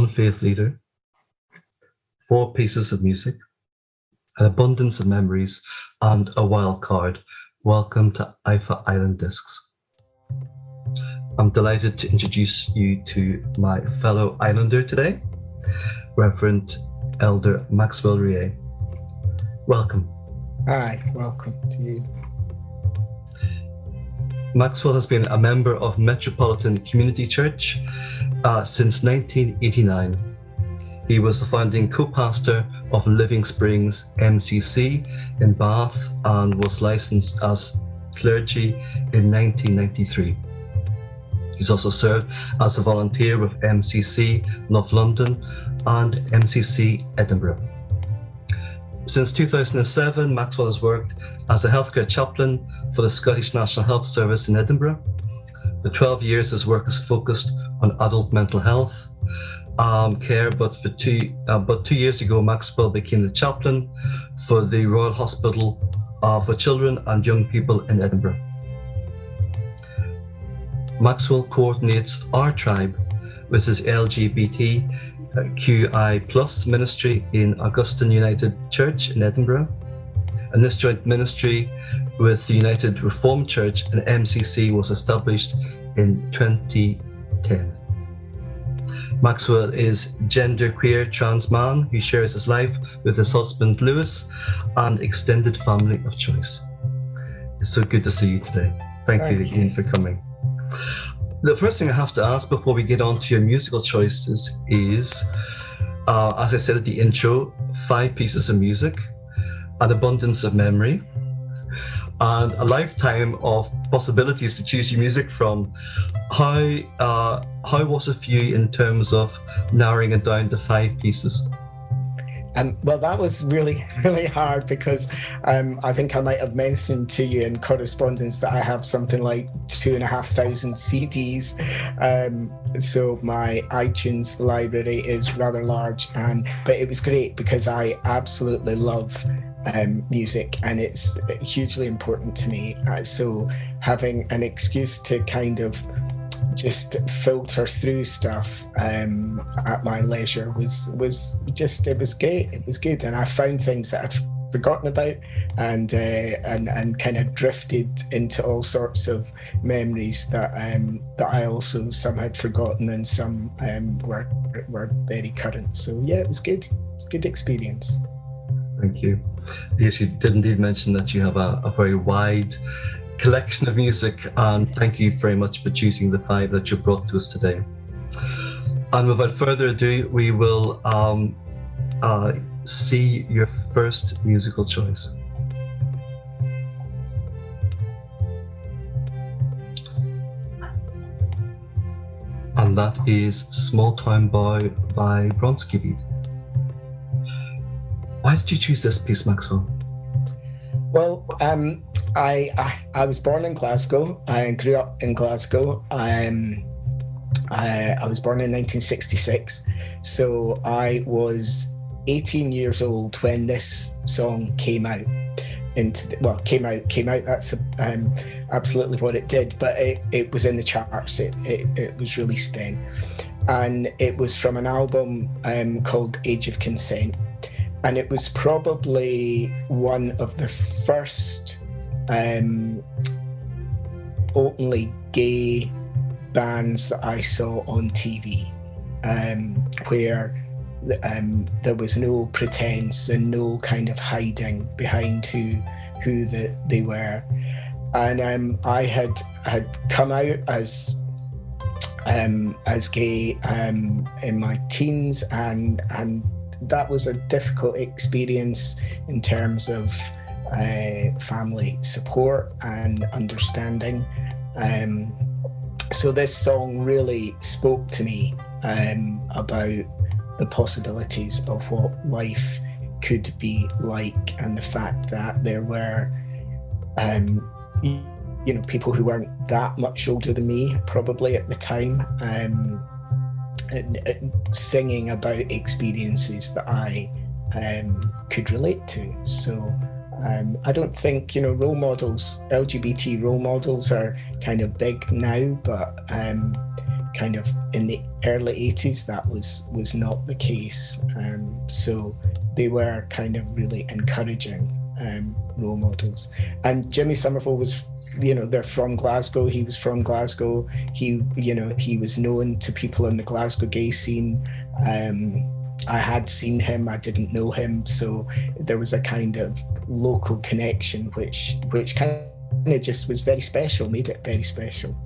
one faith leader, 4 pieces of music, an abundance of memories, and a wild card. Welcome to EIFA Island Discs. I'm delighted to introduce you to my fellow Islander today, Reverend Elder Maxwell Reay. Welcome. Hi, welcome to you. Maxwell has been a member of Metropolitan Community Church since 1989. He was the founding co-pastor of Living Springs MCC in Bath and was licensed as clergy in 1993. He's also served as a volunteer with MCC Love London and MCC Edinburgh. Since 2007, Maxwell has worked as a healthcare chaplain for the Scottish National Health Service in Edinburgh. For 12 years, his work has focused on adult mental health care, but 2 years ago, Maxwell became the chaplain for the Royal Hospital for Children and Young People in Edinburgh. Maxwell coordinates Our Tribe, which is LGBTQI plus ministry in Augustine United Church in Edinburgh. And this joint ministry with the United Reformed Church and MCC was established in 2010. Maxwell is genderqueer trans man who shares his life with his husband Lewis and extended family of choice. It's so good to see you today. Thank you again for coming. The first thing I have to ask before we get on to your musical choices is, as I said at the intro, 5 pieces of music, an abundance of memory, and a lifetime of possibilities to choose your music from. How was it for you in terms of narrowing it down to 5 pieces? Well, that was really, really hard because I think I might have mentioned to you in correspondence that I have something like 2,500 CDs. So my iTunes library is rather large, but it was great because I absolutely love music and it's hugely important to me. So having an excuse to kind of just filter through stuff at my leisure was just, it was great. It was good, and I found things that I'd forgotten about and kind of drifted into all sorts of memories that I also some had forgotten and some were very current. So yeah, it was good. It was a good experience. Thank you. Yes, you did indeed mention that you have a very wide collection of music, and thank you very much for choosing the 5 that you brought to us today. And without further ado, we will see your first musical choice. And that is Small Town Boy by Bronski Beat. Why did you choose this piece, Maxwell? Well, I was born in Glasgow. I grew up in Glasgow. I was born in 1966, so I was 18 years old when this song came out. Came out. That's absolutely what it did. But it was in the charts. It was released then, and it was from an album called Age of Consent. And it was probably one of the first openly gay bands that I saw on TV, where there was no pretense and no kind of hiding behind who they were. And I had come out as gay in my teens, and that was a difficult experience in terms of family support and understanding. So this song really spoke to me about the possibilities of what life could be like, and the fact that there were people who weren't that much older than me probably at the time, singing about experiences that I could relate to. So I don't think role models, LGBT role models, are kind of big now, but kind of in the early 80s, that was not the case. So they were kind of really encouraging role models. And Jimmy Somerville was, they're from Glasgow. He was from Glasgow. He was known to people in the Glasgow gay scene. I had seen him, I didn't know him. So there was a kind of local connection, which kind of just was very special, made it very special.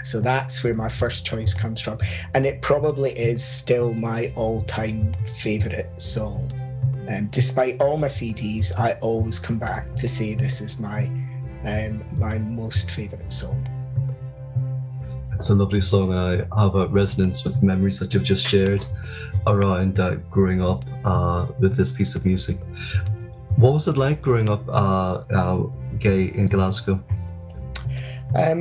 So that's where my first choice comes from. And it probably is still my all-time favourite song. Despite all my CDs, I always come back to say this is my most favourite song. It's a lovely song, and I have a resonance with memories that you've just shared around growing up with this piece of music. What was it like growing up gay in Glasgow? I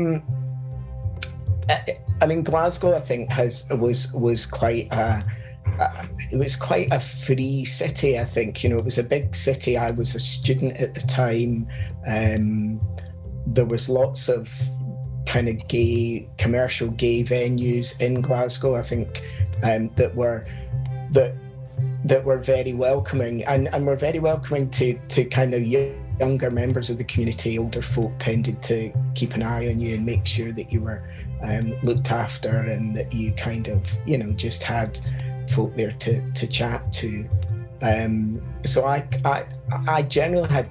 mean, Glasgow, I think, was quite a free city. I think, it was a big city. I was a student at the time. There was lots of kind of commercial gay venues in Glasgow, I think, that were very welcoming and were very welcoming to kind of younger members of the community. Older folk tended to keep an eye on you and make sure that you were looked after, and that you kind of, just had folk there to chat to. So I generally had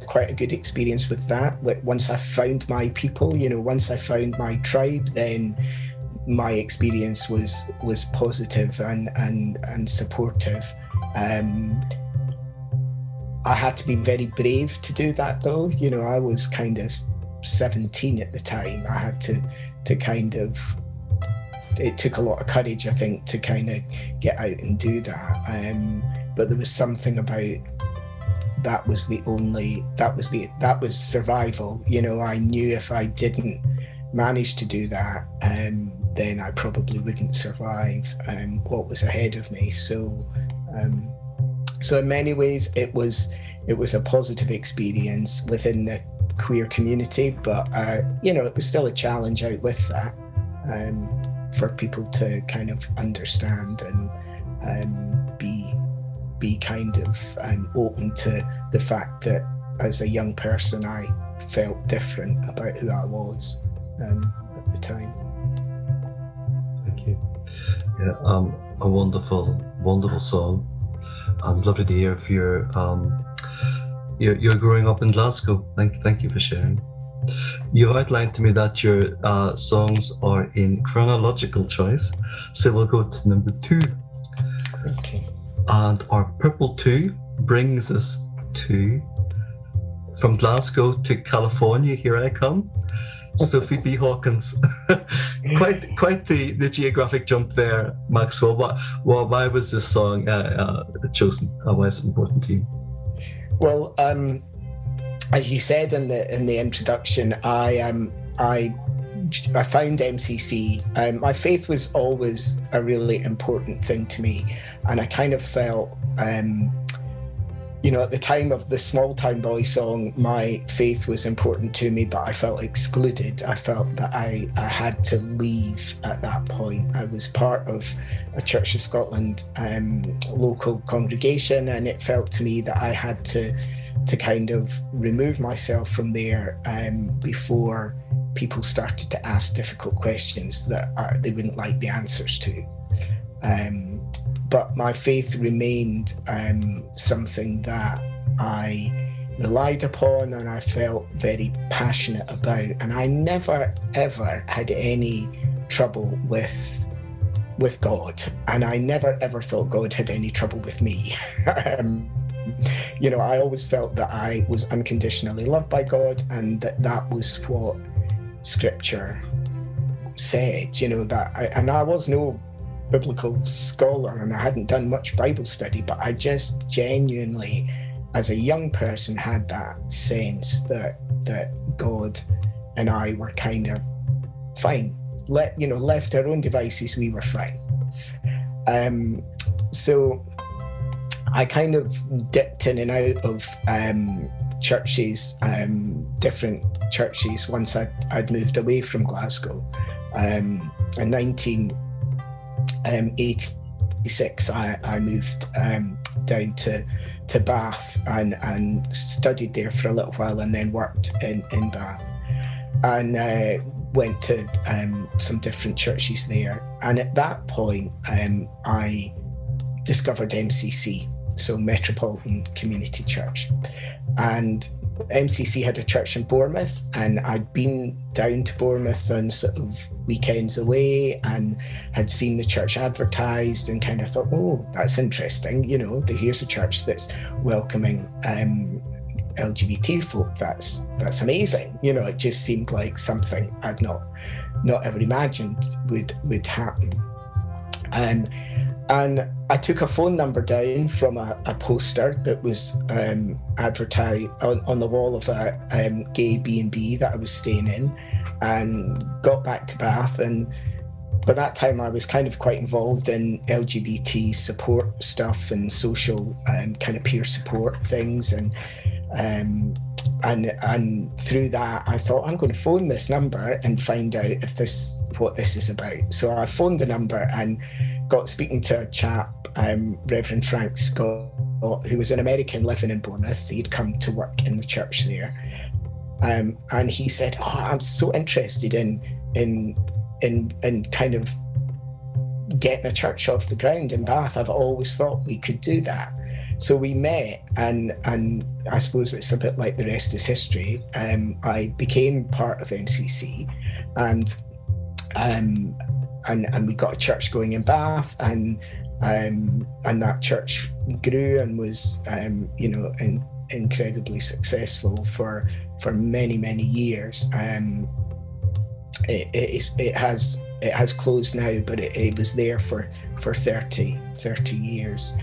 quite a good experience with that. Once I found my people, once I found my tribe, then my experience was positive and supportive. I had to be very brave to do that, though. I was kind of 17 at the time. I had to kind of, it took a lot of courage, I think, to kind of get out and do that. But there was something about that was survival. I knew if I didn't manage to do that, then I probably wouldn't survive what was ahead of me. So in many ways it was a positive experience within the queer community, but it was still a challenge out with that, for people to kind of understand and be kind of open to the fact that as a young person I felt different about who I was at the time. Thank you. Yeah, a wonderful song, and lovely to hear of you're growing up in Glasgow. Thank you for sharing. You outlined to me that your songs are in chronological choice, so we'll go to number 2. Okay. And our purple 2 brings us to From Glasgow to California, Here I Come, Sophie B. Hawkins. quite the geographic jump there, Maxwell. Why was this song chosen? Why is it important to you? Well, as you said in the introduction, I found MCC. My faith was always a really important thing to me, and I kind of felt, at the time of the Small Town Boy song, my faith was important to me, but I felt excluded. I felt that I had to leave at that point. I was part of a Church of Scotland local congregation, and it felt to me that I had to kind of remove myself from there before people started to ask difficult questions that they wouldn't like the answers to. But my faith remained something that I relied upon and I felt very passionate about. And I never, ever had any trouble with God. And I never, ever thought God had any trouble with me. I always felt that I was unconditionally loved by God, and that was what Scripture said, and I was no biblical scholar and I hadn't done much Bible study, but I just genuinely, as a young person, had that sense that God and I were kind of fine. Left our own devices, we were fine. So I kind of dipped in and out of churches, different churches, once I'd moved away from Glasgow. in 1986, I moved down to Bath and studied there for a little while, and then worked in Bath, and went to some different churches there. And at that point, I discovered MCC, so Metropolitan Community Church. And MCC had a church in Bournemouth, and I'd been down to Bournemouth on sort of weekends away and had seen the church advertised and kind of thought, oh, that's interesting. You know, here's a church that's welcoming LGBT folk. That's amazing. You know, it just seemed like something I'd not ever imagined would happen. And I took a phone number down from a poster that was advertised on the wall of a gay B&B that I was staying in, and got back to Bath. And by that time, I was kind of quite involved in LGBT support stuff and social kind of peer support things. And through that, I thought, I'm going to phone this number and find out what this is about. So I phoned the number and got speaking to a chap, Reverend Frank Scott, who was an American living in Bournemouth. He'd come to work in the church there, and he said, "Oh, I'm so interested in kind of getting a church off the ground in Bath. I've always thought we could do that." So we met, and I suppose it's a bit like the rest is history. I became part of MCC, and we got a church going in Bath, and that church grew and was incredibly successful for many years. It has closed now, but it was there for 30 years.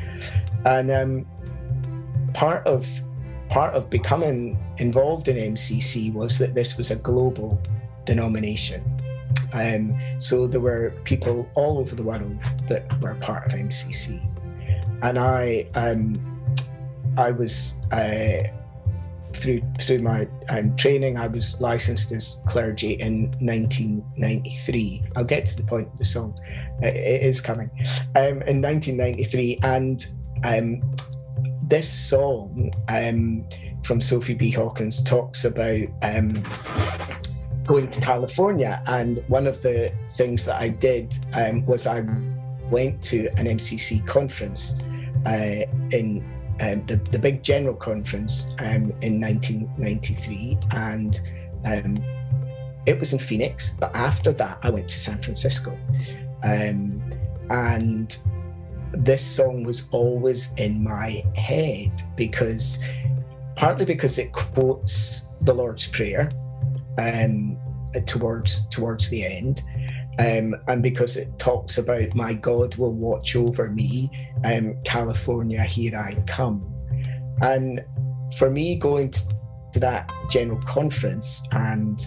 And part of becoming involved in MCC was that this was a global denomination. So there were people all over the world that were part of MCC, and I was through my training, I was licensed as clergy in 1993. I'll get to the point of the song; it is coming. In 1993, and this song from Sophie B. Hawkins talks about going to California, and one of the things that I did was I went to an MCC conference in the big general conference in 1993, and it was in Phoenix. But after that, I went to San Francisco, and this song was always in my head partly because it quotes the Lord's Prayer towards the end, and because it talks about my God will watch over me, California, here I come. And for me, going to that general conference and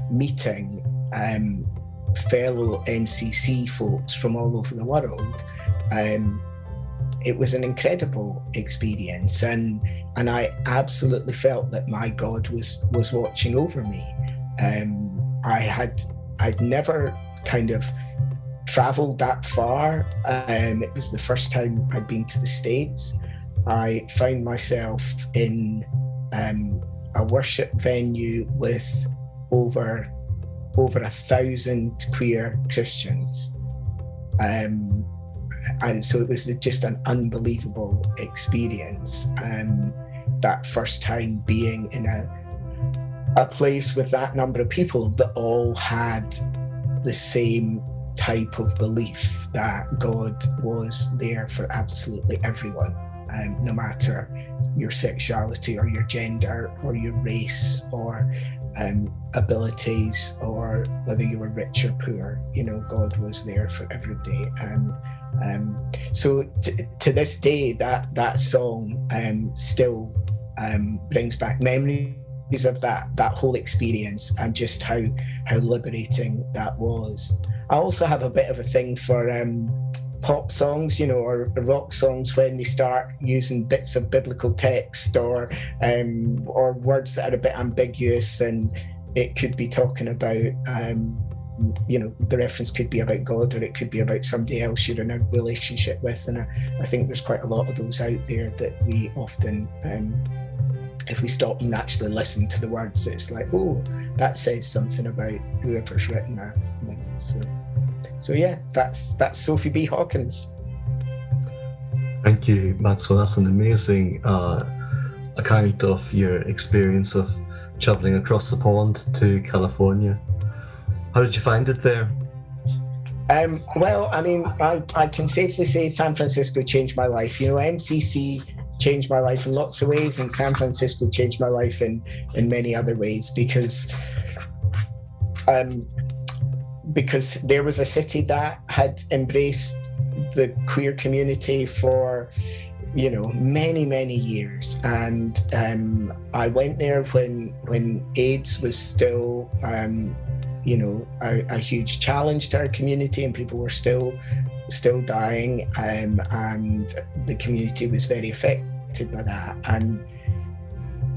meeting fellow MCC folks from all over the world, it was an incredible experience, and I absolutely felt that my God was watching over me. I'd never kind of traveled that far. It was the first time I'd been to the States. I found myself in a worship venue with over 1,000 queer Christians. And so it was just an unbelievable experience. That first time being in a place with that number of people that all had the same type of belief that God was there for absolutely everyone, no matter your sexuality or your gender or your race or abilities or whether you were rich or poor. You know, God was there for everybody. So to this day, that song still brings back memories of that whole experience and just how liberating that was. I also have a bit of a thing for pop songs, you know, or rock songs when they start using bits of biblical text or words that are a bit ambiguous, and it could be talking about, the reference could be about God, or it could be about somebody else you're in a relationship with. And I think there's quite a lot of those out there that we often, if we stop and actually listen to the words, it's like, oh, that says something about whoever's written that. So yeah, that's Sophie B. Hawkins. Thank you, Maxwell. That's an amazing account of your experience of traveling across the pond to California. How did you find it there? Well, I mean, I can safely say San Francisco changed my life. MCC changed my life in lots of ways, and San Francisco changed my life in many other ways, because there was a city that had embraced the queer community for many years, and I went there when AIDS was still a huge challenge to our community, and people were still dying, and the community was very affected by that. And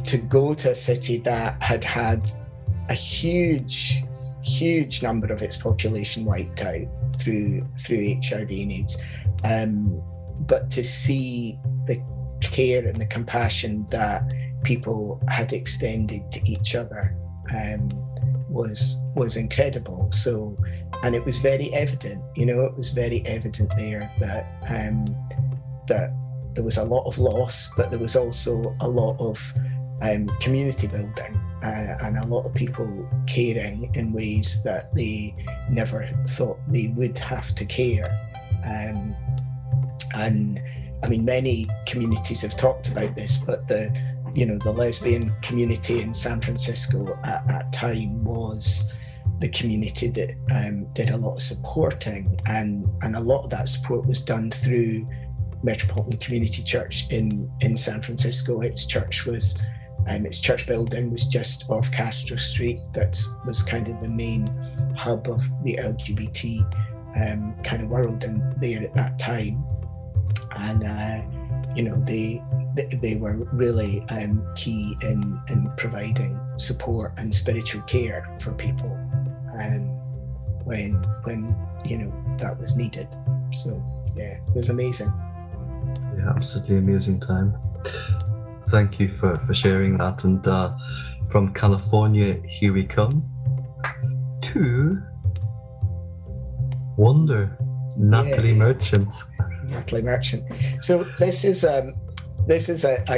to go to a city that had a huge number of its population wiped out through HIV and AIDS, but to see the care and the compassion that people had extended to each other was incredible. So, and it was very evident, it was very evident there that there was a lot of loss, but there was also a lot of community building, and a lot of people caring in ways that they never thought they would have to care. And I mean, many communities have talked about this, but the lesbian community in San Francisco at that time was the community that did a lot of supporting, and a lot of that support was done through Metropolitan Community Church in San Francisco. Its church building was just off Castro Street. That was kind of the main hub of the LGBT kind of world and there at that time. And they were really key in providing support and spiritual care for people when that was needed. So yeah, it was amazing. Yeah, absolutely amazing time. Thank you for sharing that. And from California, here we come to Wonder, Natalie Merchant. Natalie Merchant. So this is a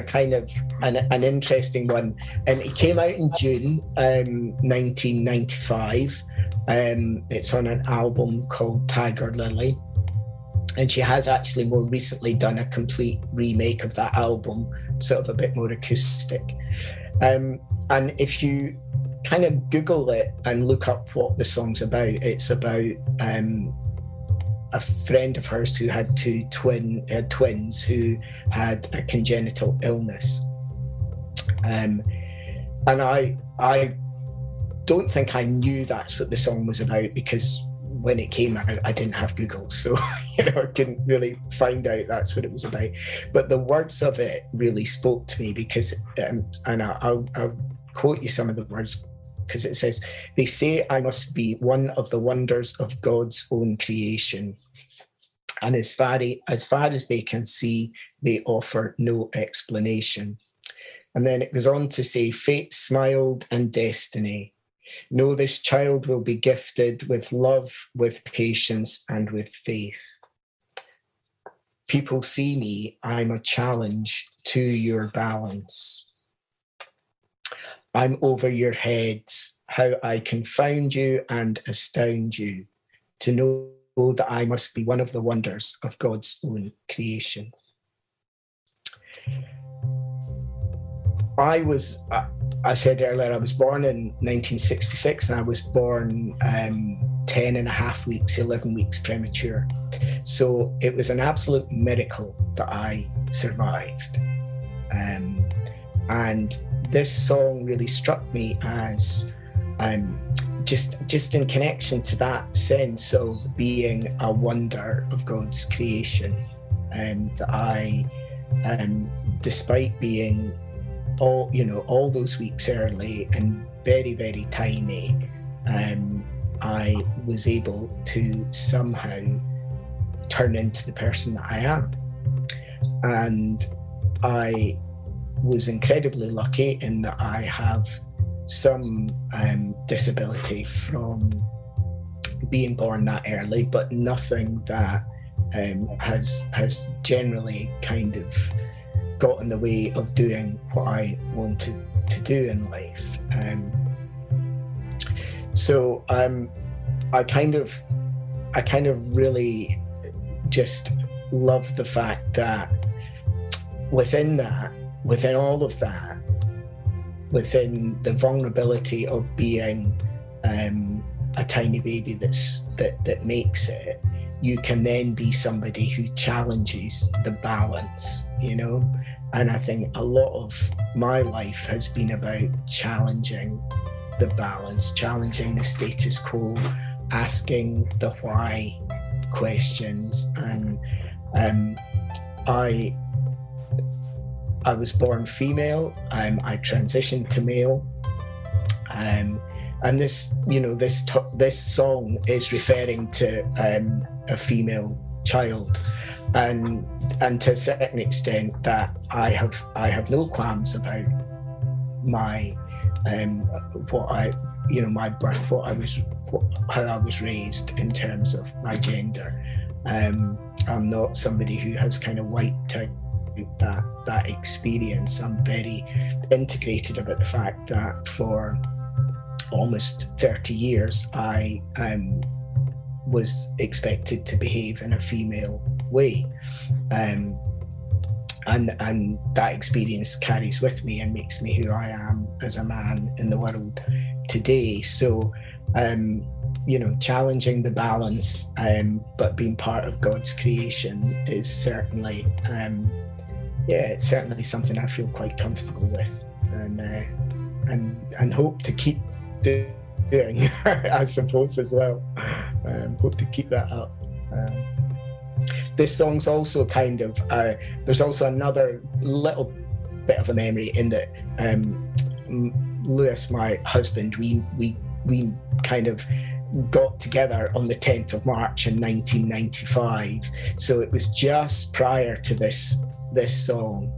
kind of an interesting one, and it came out in June 1995. It's on an album called Tiger Lily, and she has actually more recently done a complete remake of that album, sort of a bit more acoustic. And if you kind of Google it and look up what the song's about, it's about a friend of hers who had twins who had a congenital illness. And I don't think I knew that's what the song was about, because when it came out, I didn't have Google, so I couldn't really find out that's what it was about. But the words of it really spoke to me, because, and I'll quote you some of the words, because it says, "They say I must be one of the wonders of God's own creation, and as far as they can see, they offer no explanation." And then it goes on to say, "Fate smiled and destiny. No, this child will be gifted with love, with patience, and with faith. People see me, I'm a challenge to your balance. I'm over your heads, how I confound you and astound you, to know that I must be one of the wonders of God's own creation." I said earlier, I was born in 1966, and I was born 10 and a half weeks, 11 weeks premature. So it was an absolute miracle that I survived. And this song really struck me as just in connection to that sense of being a wonder of God's creation, that I, despite being all those weeks early and very, very tiny, I was able to somehow turn into the person that I am. And I was incredibly lucky in that I have some disability from being born that early, but nothing that has generally kind of got in the way of doing what I wanted to do in life. So I kind of really just love the fact that within all of that, within the vulnerability of being a tiny baby that makes it, you can then be somebody who challenges the balance, And I think a lot of my life has been about challenging the balance, challenging the status quo, asking the why questions. And I was born female. I transitioned to male. And this song is referring to a female child, and to a certain extent that I have no qualms about my my birth, how I was raised in terms of my gender. I'm not somebody who has kind of wiped out that experience. I'm very integrated about the fact that for almost 30 years I was expected to behave in a female way, and that experience carries with me and makes me who I am as a man in the world today. So challenging the balance, but being part of God's creation is certainly it's certainly something I feel quite comfortable with, and hope to keep doing, I suppose, as well. Hope to keep that up. This song's also kind of there's also another little bit of a memory in that Lewis, my husband, we kind of got together on the 10th of March in 1995. So it was just prior to this song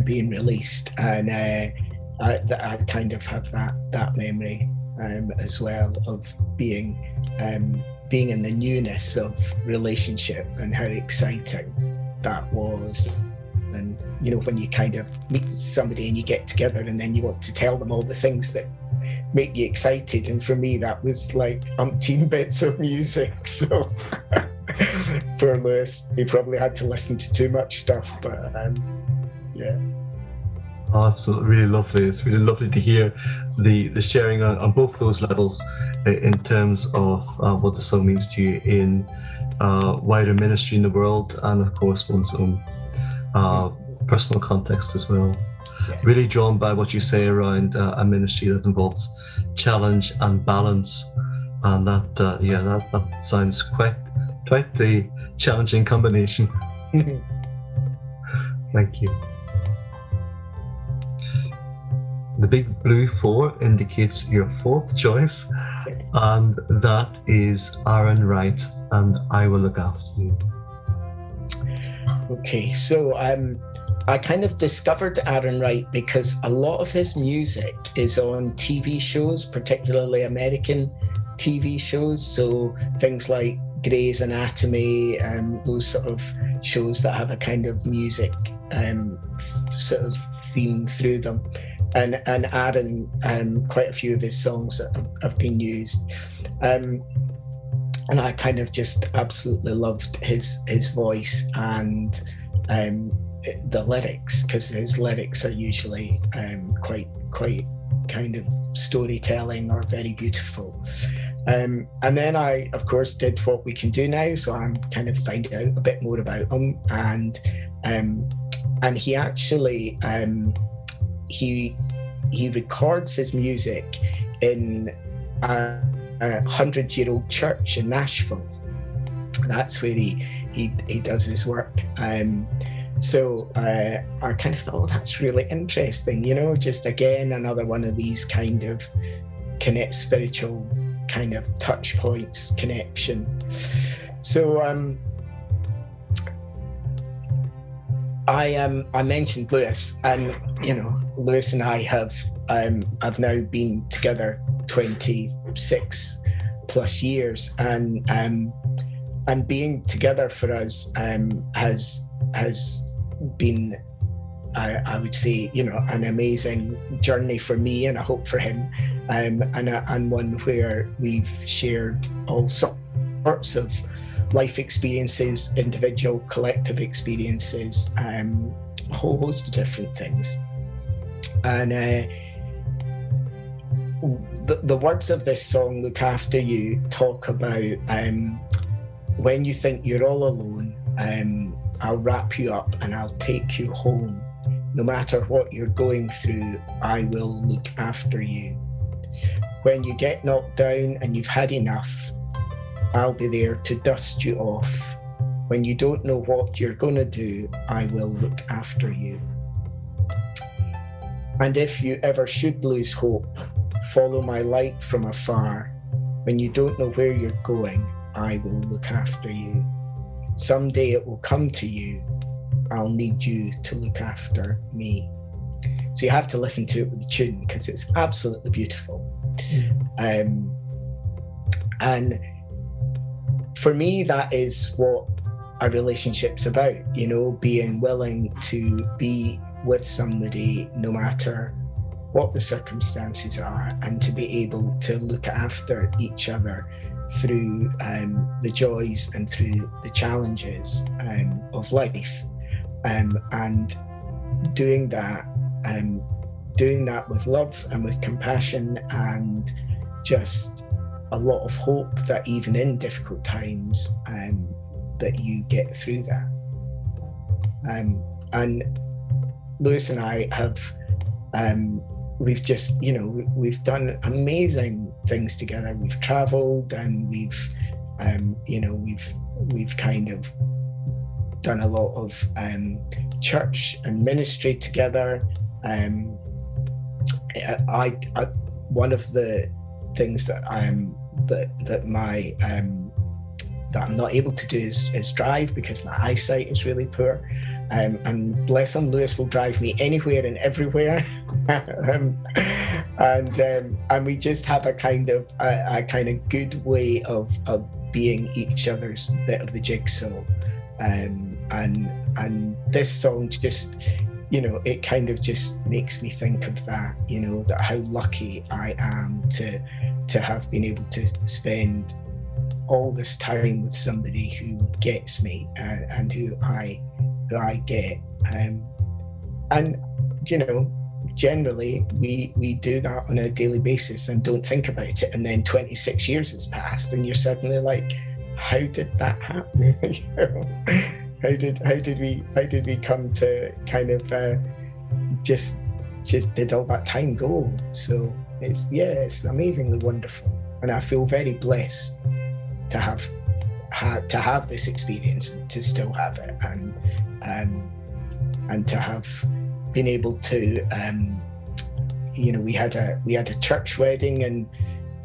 being released, and I kind of have that memory as well of being in the newness of relationship and how exciting that was. And when you kind of meet somebody and you get together and then you want to tell them all the things that make you excited, and for me that was like umpteen bits of music. So poor Lewis, he probably had to listen to too much stuff, but yeah. Oh, it's really lovely. It's really lovely to hear the sharing on both those levels in terms of what the song means to you in wider ministry in the world, and of course one's own personal context as well. Yeah. Really drawn by what you say around a ministry that involves challenge and balance, and that sounds quite the challenging combination. Thank you. The big blue 4 indicates your fourth choice, and that is Aaron Wright, and I Will Look After You. Okay, so I kind of discovered Aaron Wright because a lot of his music is on TV shows, particularly American TV shows. So things like Grey's Anatomy, those sort of shows that have a kind of music sort of theme through them. And Aaron, quite a few of his songs have been used. And I kind of just absolutely loved his voice and the lyrics, because his lyrics are usually quite kind of storytelling or very beautiful. And then I, of course, did what we can do now, so I'm kind of finding out a bit more about him. And he actually he records his music in a 100-year-old church in Nashville. That's where he does his work. So I kind of thought, oh, that's really interesting, you know, just again, another one of these kind of spiritual kind of touch points, connection. So I mentioned Lewis, and you know, Lewis and I have now been together 26 plus years, and being together for us has been, I would say, you know, an amazing journey for me, and I hope for him, and one where we've shared all sorts of life experiences, individual, collective experiences, a whole host of different things. And the words of this song, Look After You, talk about when you think you're all alone, I'll wrap you up and I'll take you home. No matter what you're going through, I will look after you. When you get knocked down and you've had enough, I'll be there to dust you off. When you don't know what you're going to do, I will look after you. And if you ever should lose hope, follow my light from afar. When you don't know where you're going, I will look after you. Someday it will come to you. I'll need you to look after me. So you have to listen to it with the tune because it's absolutely beautiful. And for me, that is what a relationship's about, you know, being willing to be with somebody no matter what the circumstances are, and to be able to look after each other through the joys and through the challenges of life, and doing that with love and with compassion, and just a lot of hope that even in difficult times that you get through that. And Lewis and I have we've just, you know, we've done amazing things together. We've traveled, and we've kind of done a lot of church and ministry together. One of the things that I'm not able to do is drive, because my eyesight is really poor. And bless him, Lewis will drive me anywhere and everywhere. And we just have a kind of good way of being each other's bit of the jigsaw. And this song just, you know, it kind of just makes me think of that, you know, that how lucky I am to have been able to spend all this time with somebody who gets me, and who I get. And you know, generally we do that on a daily basis and don't think about it, and then 26 years has passed and you're suddenly like, how did that happen? You know? How did we come to kind of just did all that time go? So it's amazingly wonderful, and I feel very blessed to have this experience, and to still have it, and to have been able to, you know, we had a church wedding in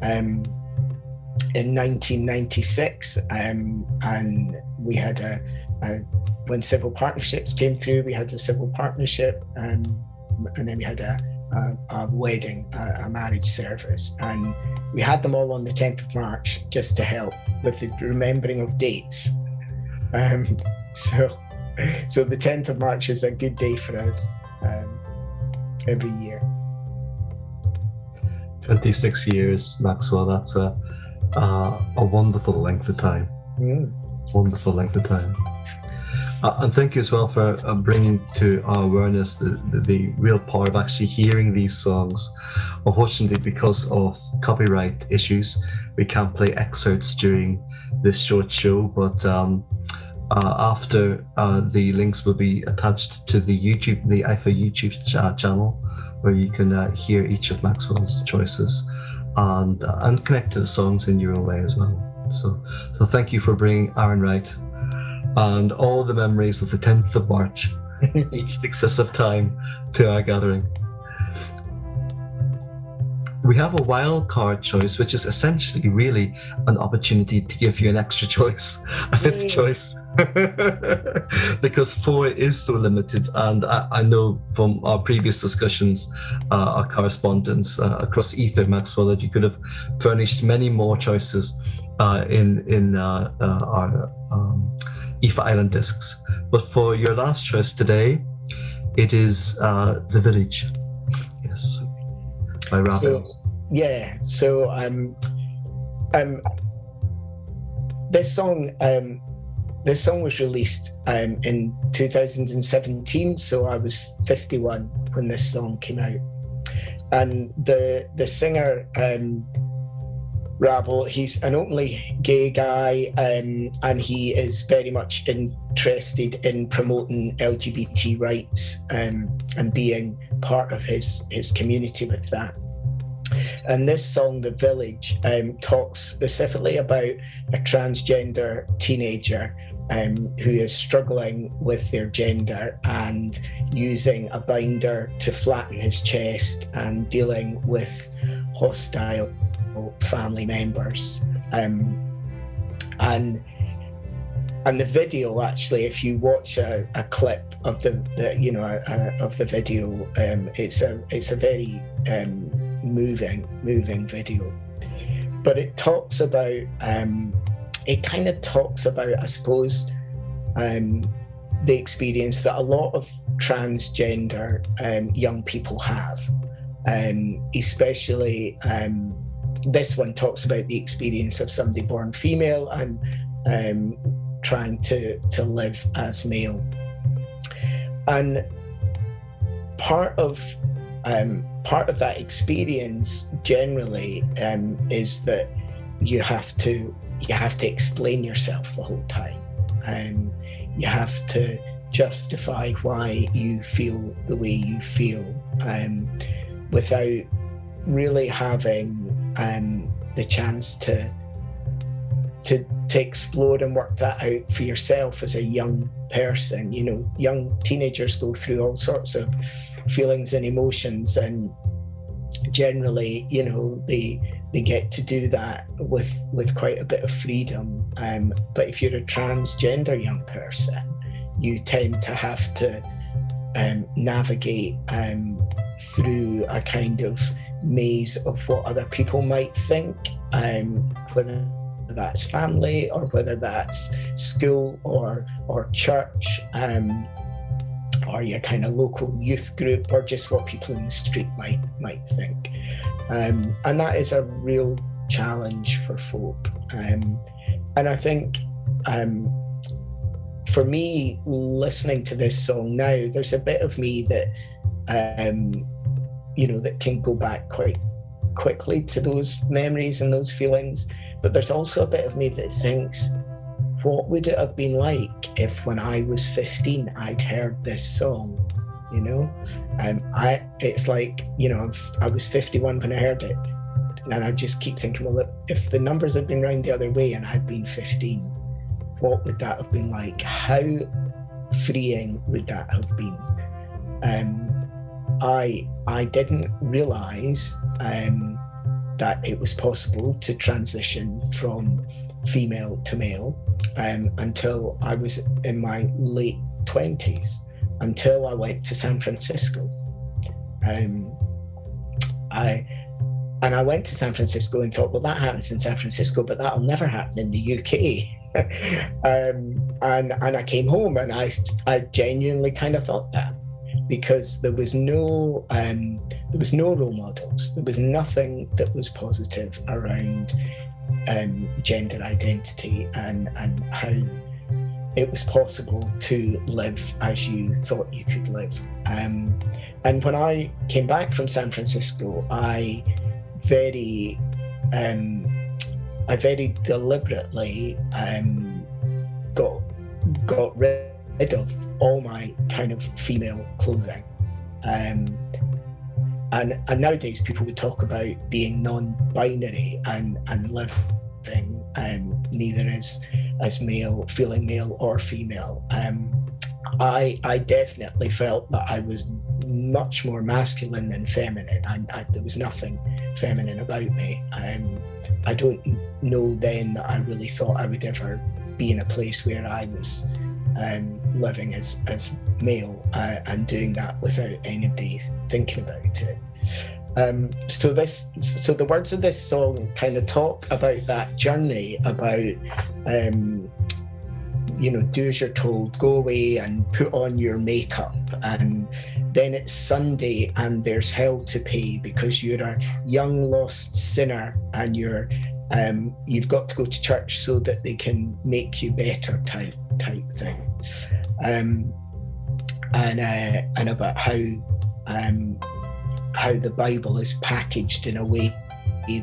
1996, and we had when civil partnerships came through, we had a civil partnership, and then we had a wedding, a marriage service, and we had them all on the 10th of March just to help with the remembering of dates. So the 10th of March is a good day for us every year. 26 years, Maxwell. That's a wonderful length of time. Wonderful length of time. And thank you as well for bringing to our awareness the real power of actually hearing these songs. Unfortunately, because of copyright issues, we can't play excerpts during this short show, but after the links will be attached to the EIFA YouTube channel, where you can hear each of Maxwell's choices and connect to the songs in your own way as well. So thank you for bringing Aaron Wright and all the memories of the 10th of March, each successive time to our gathering. We have a wild card choice, which is essentially really an opportunity to give you an extra choice, a fifth choice, because 4 is so limited. And I know from our previous discussions, our correspondence across EIFA Maxwell, that you could have furnished many more choices in our EIFA Island Discs. But for your last choice today, it is The Village. Yes. By Ravel. So this song was released in 2017, so I was 51 when this song came out. And the singer, Ravel, he's an openly gay guy, and he is very much interested in promoting LGBT rights and being part of his community with that. And this song, The Village, talks specifically about a transgender teenager who is struggling with their gender and using a binder to flatten his chest and dealing with hostile family members. And the video, actually, if you watch a clip of the video, it's a very moving video. But it talks about I suppose, the experience that a lot of transgender young people have, especially this one talks about the experience of somebody born female and trying to live as male. And part of that experience generally is that you have to explain yourself the whole time. You have to justify why you feel the way you feel, without really having the chance to explore and work that out for yourself as a young person. You know, young teenagers go through all sorts of feelings and emotions, and generally, you know, they get to do that with quite a bit of freedom. But if you're a transgender young person, you tend to have to navigate through a kind of maze of what other people might think, whether that's family or whether that's school or church, or your kind of local youth group, or just what people in the street might think. And that is a real challenge for folk. And I think for me, listening to this song now, there's a bit of me that that can go back quite quickly to those memories and those feelings. But there's also a bit of me that thinks, what would it have been like if when I was 15 I'd heard this song? You know, it's like, you know, I was 51 when I heard it, and I just keep thinking, well, if the numbers had been round the other way and I'd been 15, what would that have been like? How freeing would that have been? I didn't realise that it was possible to transition from female to male until I was in my late 20s, until I went to San Francisco. I went to San Francisco and thought, well, that happens in San Francisco, but that'll never happen in the UK. And I came home and I genuinely kind of thought that, because there was no role models. There was nothing that was positive around gender identity and how it was possible to live as you thought you could live. And when I came back from San Francisco, I very deliberately got rid of all my kind of female clothing. And nowadays people would talk about being non-binary and living neither as as male, feeling male or female. I definitely felt that I was much more masculine than feminine. There was nothing feminine about me. I don't know then that I really thought I would ever be in a place where I was living as male and doing that without anybody thinking about it. So the words of this song kind of talk about that journey, about do as you're told, go away and put on your makeup, and then it's Sunday and there's hell to pay because you're a young lost sinner and you've got to go to church so that they can make you better type thing, and about how the Bible is packaged in a way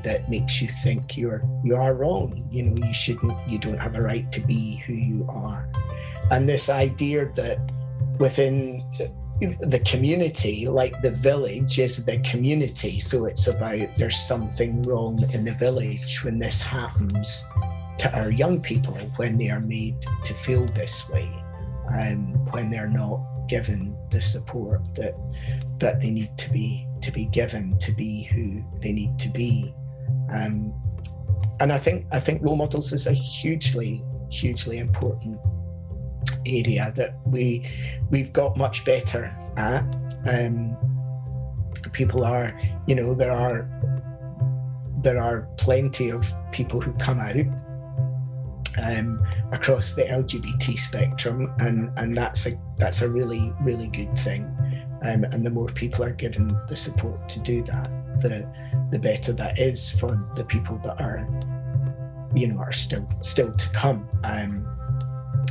that makes you think you are wrong. You don't have a right to be who you are. And this idea that within the community, like the village is the community, so it's about there's something wrong in the village when this happens to our young people, when they are made to feel this way, when they're not given the support that they need to be given to be who they need to be. And I think role models is a hugely important area that we've got much better at. People are, there are plenty of people who come out across the LGBT spectrum, and that's a really, really good thing. And the more people are given the support to do that, the better that is for the people that are still to come.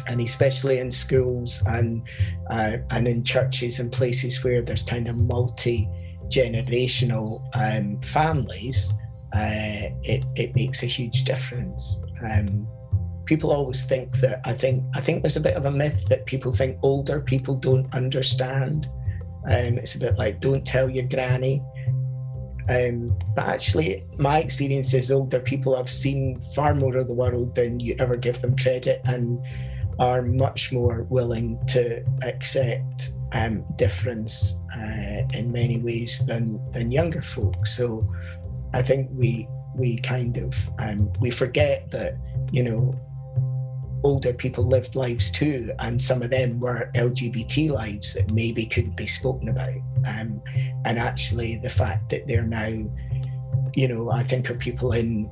And especially in schools and in churches and places where there's kind of multi-generational families, it makes a huge difference. People always think that, I think there's a bit of a myth that people think older people don't understand. It's a bit like, don't tell your granny. But actually, my experience is older people have seen far more of the world than you ever give them credit, and are much more willing to accept difference in many ways than younger folk. So I think we kind of we forget that older people lived lives too, and some of them were LGBT lives that maybe couldn't be spoken about. And actually the fact that they're now, I think of people in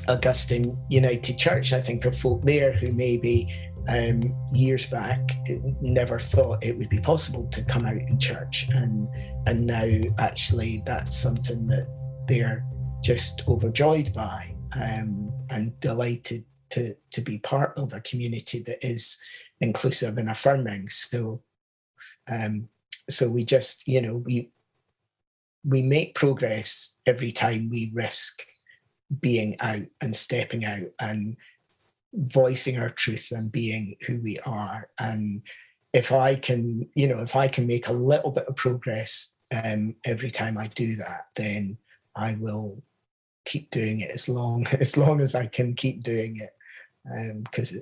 Augustine United Church, I think of folk there who maybe years back never thought it would be possible to come out in church, and now actually that's something that they're just overjoyed by, and delighted to be part of a community that is inclusive and affirming. So we just, we make progress every time we risk being out and stepping out and voicing our truth and being who we are. And if I can make a little bit of progress every time I do that, then I will keep doing it as long as I can keep doing it. Because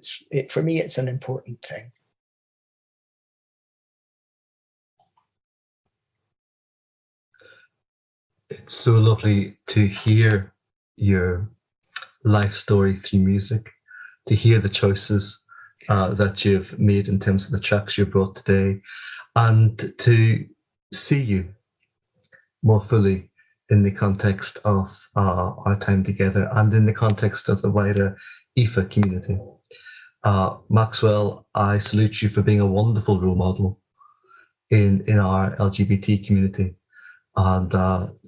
for me, it's an important thing. It's so lovely to hear your life story through music, to hear the choices that you've made in terms of the tracks you brought today, and to see you more fully in the context of our time together and in the context of the wider EIFA community. Maxwell, I salute you for being a wonderful role model in our LGBT community. And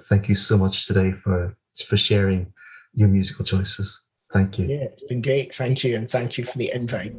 thank you so much today for sharing your musical choices. Thank you. Yeah, it's been great. Thank you. And thank you for the invite.